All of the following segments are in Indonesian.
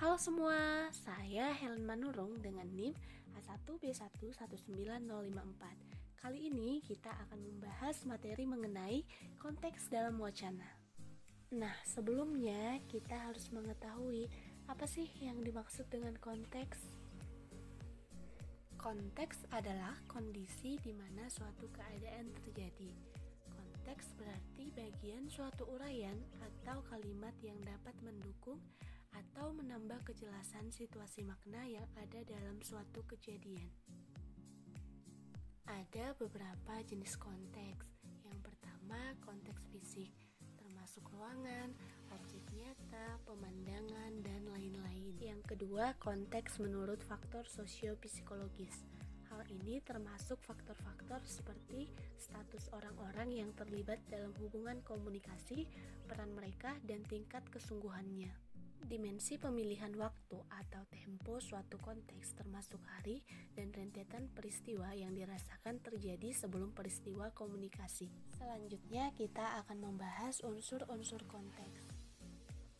Halo semua, saya Helen Manurung dengan NIM A1B119054. Kali ini kita akan membahas materi mengenai konteks dalam wacana. Nah, sebelumnya kita harus mengetahui apa sih yang dimaksud dengan konteks? Konteks adalah kondisi di mana suatu keadaan terjadi. Konteks berarti bagian suatu uraian atau kalimat yang dapat mendukung atau menambah kejelasan situasi makna yang ada dalam suatu kejadian. Ada beberapa jenis konteks. Yang pertama, konteks fisik, termasuk ruangan, objek nyata, pemandangan, dan lain-lain. Yang kedua, konteks menurut faktor sosio-psikologis. Hal ini termasuk faktor-faktor seperti status orang-orang yang terlibat dalam hubungan komunikasi, peran mereka, dan tingkat kesungguhannya. Dimensi pemilihan waktu atau tempo suatu konteks termasuk hari dan rentetan peristiwa yang dirasakan terjadi sebelum peristiwa komunikasi. Selanjutnya kita akan membahas unsur-unsur konteks.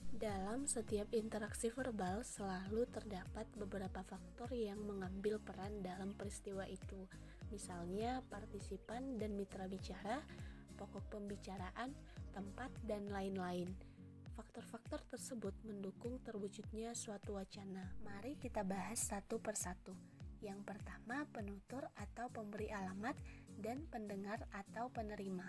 Dalam setiap interaksi verbal selalu terdapat beberapa faktor yang mengambil peran dalam peristiwa itu. Misalnya partisipan dan mitra bicara, pokok pembicaraan, tempat, dan lain-lain. Faktor-faktor tersebut mendukung terwujudnya suatu wacana. Mari kita bahas satu persatu. Yang pertama, penutur atau pemberi alamat dan pendengar atau penerima.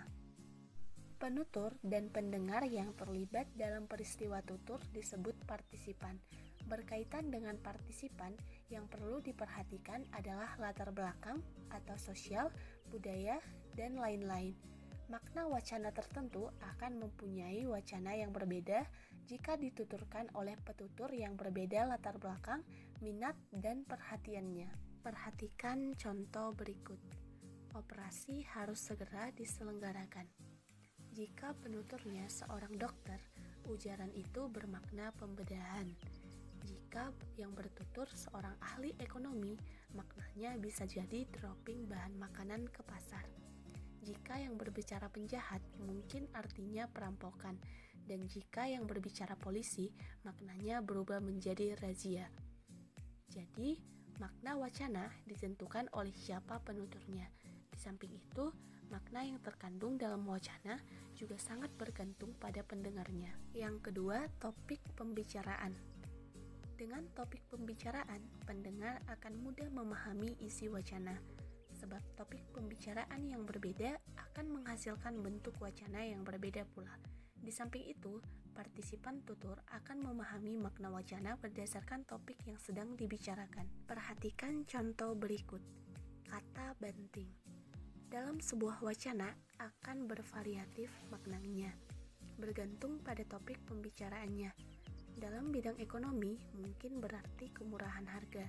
Penutur dan pendengar yang terlibat dalam peristiwa tutur disebut partisipan. Berkaitan dengan partisipan, yang perlu diperhatikan adalah latar belakang atau sosial, budaya, dan lain-lain. Makna wacana tertentu akan mempunyai wacana yang berbeda jika dituturkan oleh petutur yang berbeda latar belakang, minat, dan perhatiannya. Perhatikan contoh berikut. Operasi harus segera diselenggarakan. Jika penuturnya seorang dokter, ujaran itu bermakna pembedahan. Jika yang bertutur seorang ahli ekonomi, maknanya bisa jadi dropping bahan makanan ke pasar. Jika yang berbicara penjahat, mungkin artinya perampokan, dan jika yang berbicara polisi, maknanya berubah menjadi razia. Jadi, makna wacana ditentukan oleh siapa penuturnya. Di samping itu, makna yang terkandung dalam wacana juga sangat bergantung pada pendengarnya. Yang kedua, topik pembicaraan. Dengan topik pembicaraan, pendengar akan mudah memahami isi wacana. Sebab topik pembicaraan yang berbeda akan menghasilkan bentuk wacana yang berbeda pula. Di samping itu, partisipan tutur akan memahami makna wacana berdasarkan topik yang sedang dibicarakan. Perhatikan contoh berikut. Kata banting. Dalam sebuah wacana akan bervariatif maknanya, bergantung pada topik pembicaraannya. Dalam bidang ekonomi, mungkin berarti kemurahan harga.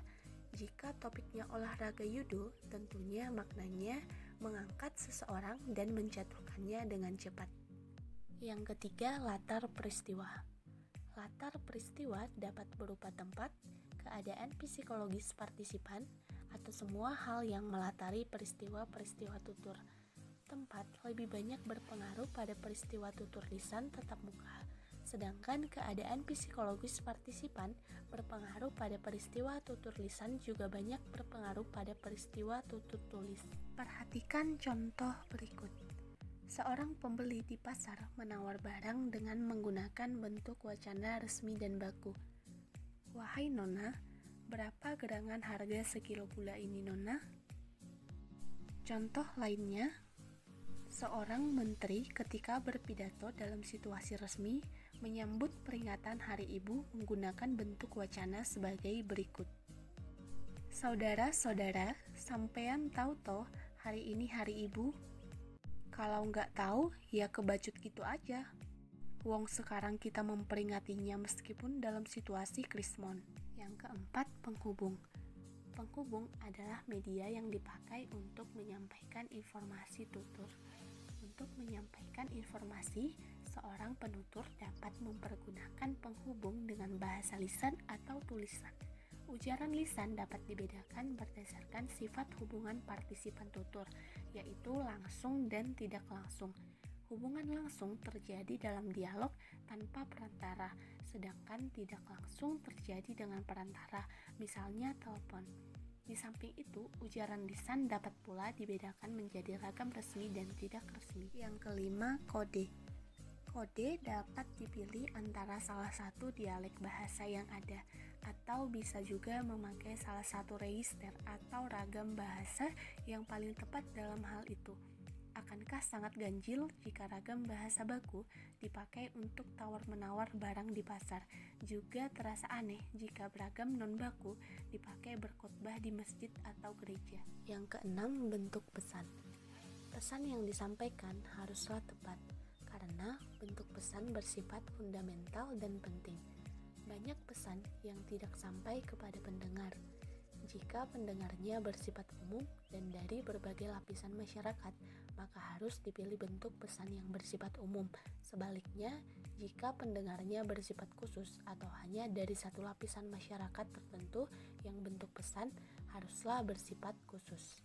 Jika topiknya olahraga judo, tentunya maknanya mengangkat seseorang dan menjatuhkannya dengan cepat. Yang ketiga, latar peristiwa. Latar peristiwa dapat berupa tempat, keadaan psikologis partisipan, atau semua hal yang melatari peristiwa-peristiwa tutur. Tempat lebih banyak berpengaruh pada peristiwa tutur lisan tatap muka, sedangkan keadaan psikologis partisipan berpengaruh pada peristiwa tutur lisan juga banyak berpengaruh pada peristiwa tutur tulis. Perhatikan contoh berikut. Seorang pembeli di pasar menawar barang dengan menggunakan bentuk wacana resmi dan baku. Wahai Nona, berapa gerangan harga sekilo gula ini Nona? Contoh lainnya, seorang menteri ketika berpidato dalam situasi resmi menyambut peringatan Hari Ibu menggunakan bentuk wacana sebagai berikut. Saudara-saudara, sampean tahu toh hari ini Hari Ibu? Kalau nggak tahu, ya kebacut gitu aja. Wong sekarang kita memperingatinya meskipun dalam situasi krismon. Yang keempat, penghubung. Penghubung adalah media yang dipakai untuk menyampaikan informasi tutur. Untuk menyampaikan informasi, seorang penutur dapat mempergunakan penghubung dengan bahasa lisan atau tulisan. Ujaran lisan dapat dibedakan berdasarkan sifat hubungan partisipan tutur, yaitu langsung dan tidak langsung. Hubungan langsung terjadi dalam dialog tanpa perantara, sedangkan tidak langsung terjadi dengan perantara, misalnya telepon. Di samping itu, ujaran lisan dapat pula dibedakan menjadi ragam resmi dan tidak resmi. Yang kelima, kode. Kode dapat dipilih antara salah satu dialek bahasa yang ada, atau bisa juga memakai salah satu register atau ragam bahasa yang paling tepat dalam hal itu. Akankah sangat ganjil jika ragam bahasa baku dipakai untuk tawar-menawar barang di pasar? Juga terasa aneh jika beragam non-baku dipakai berkhotbah di masjid atau gereja. Yang keenam, bentuk pesan. Pesan yang disampaikan haruslah tepat, karena bentuk pesan bersifat fundamental dan penting. Banyak pesan yang tidak sampai kepada pendengar. Jika pendengarnya bersifat umum dan dari berbagai lapisan masyarakat, maka harus dipilih bentuk pesan yang bersifat umum. Sebaliknya, jika pendengarnya bersifat khusus atau hanya dari satu lapisan masyarakat tertentu, yang bentuk pesan haruslah bersifat khusus.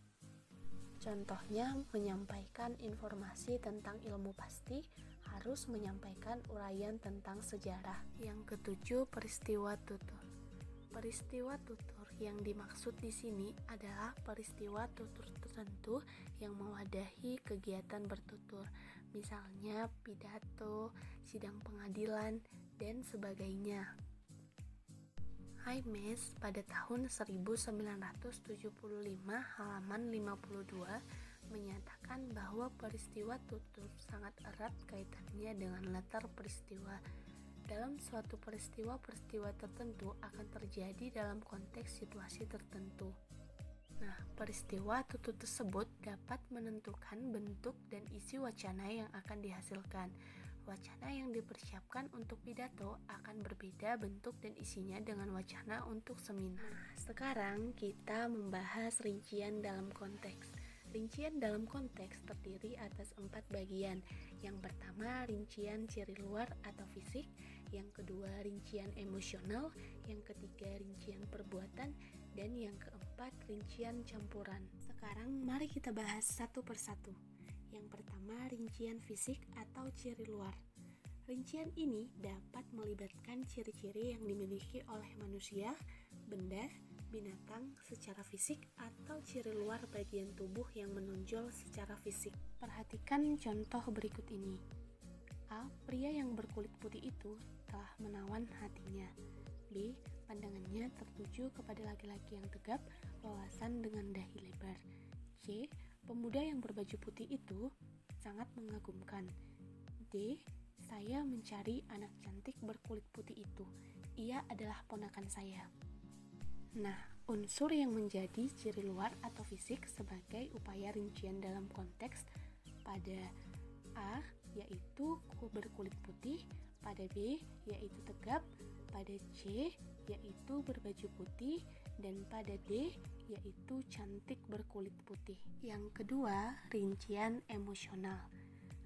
Contohnya, menyampaikan informasi tentang ilmu pasti harus menyampaikan uraian tentang sejarah. Yang ketujuh, peristiwa tutur. Peristiwa tutur yang dimaksud di sini adalah peristiwa tutur tertentu yang mewadahi kegiatan bertutur, misalnya pidato, sidang pengadilan, dan sebagainya. Haimes pada tahun 1975 halaman 52 menyatakan bahwa peristiwa tutur sangat erat kaitannya dengan latar peristiwa. Dalam suatu peristiwa tertentu akan terjadi dalam konteks situasi tertentu. Nah, peristiwa tutur tersebut dapat menentukan bentuk dan isi wacana yang akan dihasilkan. Wacana yang dipersiapkan untuk pidato akan berbeda bentuk dan isinya dengan wacana untuk seminar. Nah, sekarang kita membahas rincian dalam konteks. Rincian dalam konteks terdiri atas 4 bagian. Yang pertama, rincian ciri luar atau fisik. Yang kedua, rincian emosional. Yang ketiga, rincian perbuatan. Dan yang keempat, rincian campuran. Sekarang mari kita bahas satu persatu. Yang pertama, rincian fisik atau ciri luar. Rincian ini dapat melibatkan ciri-ciri yang dimiliki oleh manusia, benda, binatang secara fisik atau ciri luar bagian tubuh yang menonjol secara fisik. Perhatikan contoh berikut ini. A. Pria yang berkulit putih itu telah menawan hatinya. B. Pandangannya tertuju kepada laki-laki yang tegap, wawasan dengan dahi lebar. C. Pemuda yang berbaju putih itu sangat mengagumkan. D. Saya mencari anak cantik berkulit putih itu. Ia adalah ponakan saya. Nah, unsur yang menjadi ciri luar atau fisik sebagai upaya rincian dalam konteks pada A, yaitu berkulit putih, pada B, yaitu tegap, pada C, yaitu berbaju putih, dan pada D, yaitu cantik berkulit putih. Yang kedua, rincian emosional.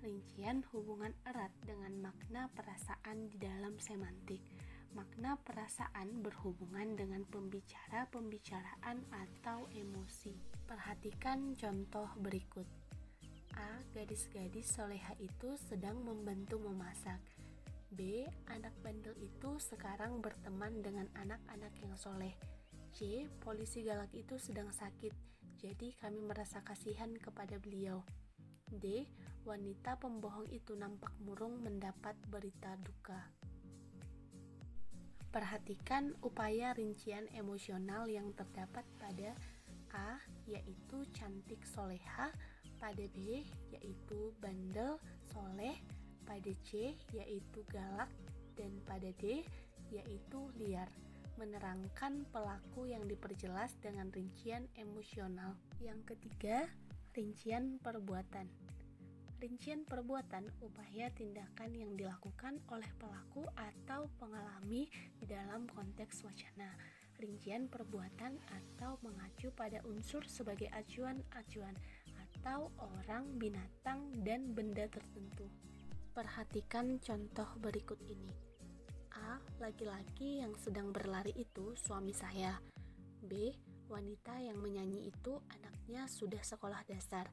Rincian hubungan erat dengan makna perasaan di dalam semantik. Makna perasaan berhubungan dengan pembicaraan atau emosi. Perhatikan contoh berikut. A. Gadis-gadis soleha itu sedang membantu memasak. B. Anak bandel itu sekarang berteman dengan anak-anak yang soleh. C. Polisi galak itu sedang sakit, jadi kami merasa kasihan kepada beliau. D. Wanita pembohong itu nampak murung mendapat berita duka. Perhatikan upaya rincian emosional yang terdapat pada A, yaitu cantik soleha, pada B, yaitu bandel soleh, pada C, yaitu galak, dan pada D, yaitu liar. Menerangkan pelaku yang diperjelas dengan rincian emosional. Yang ketiga, rincian perbuatan. Rincian perbuatan upaya tindakan yang dilakukan oleh pelaku atau pengalami di dalam konteks wacana. Rincian perbuatan atau mengacu pada unsur sebagai acuan-acuan atau orang, binatang, dan benda tertentu. Perhatikan contoh berikut ini. A. Laki-laki yang sedang berlari itu suami saya. B. Wanita yang menyanyi itu anaknya sudah sekolah dasar.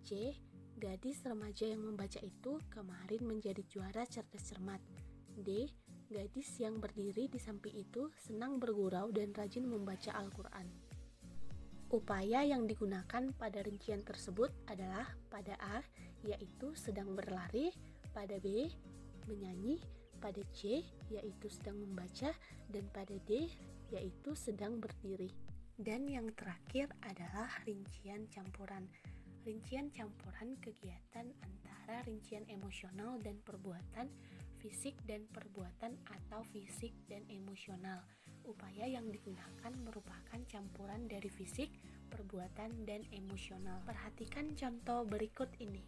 C. Gadis remaja yang membaca itu kemarin menjadi juara cerdas cermat. D. Gadis yang berdiri di samping itu senang bergurau dan rajin membaca Al-Quran. Upaya yang digunakan pada rincian tersebut adalah pada A, yaitu sedang berlari, pada B, menyanyi, pada C, yaitu sedang membaca, dan pada D, yaitu sedang berdiri. Dan yang terakhir adalah rincian campuran. Rincian campuran kegiatan antara rincian emosional dan perbuatan, fisik dan perbuatan atau fisik dan emosional. Upaya yang digunakan merupakan campuran dari fisik, perbuatan, dan emosional. Perhatikan contoh berikut ini.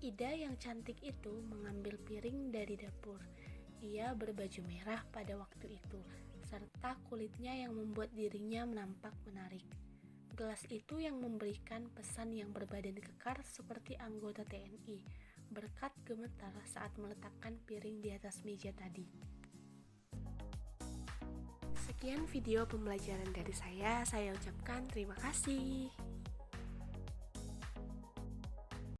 Ida yang cantik itu mengambil piring dari dapur. Ia berbaju merah pada waktu itu, serta kulitnya yang membuat dirinya nampak menarik. Gelas itu yang memberikan pesan yang berbadan kekar seperti anggota TNI, berkat gemetar saat meletakkan piring di atas meja tadi. Sekian video pembelajaran dari saya ucapkan terima kasih.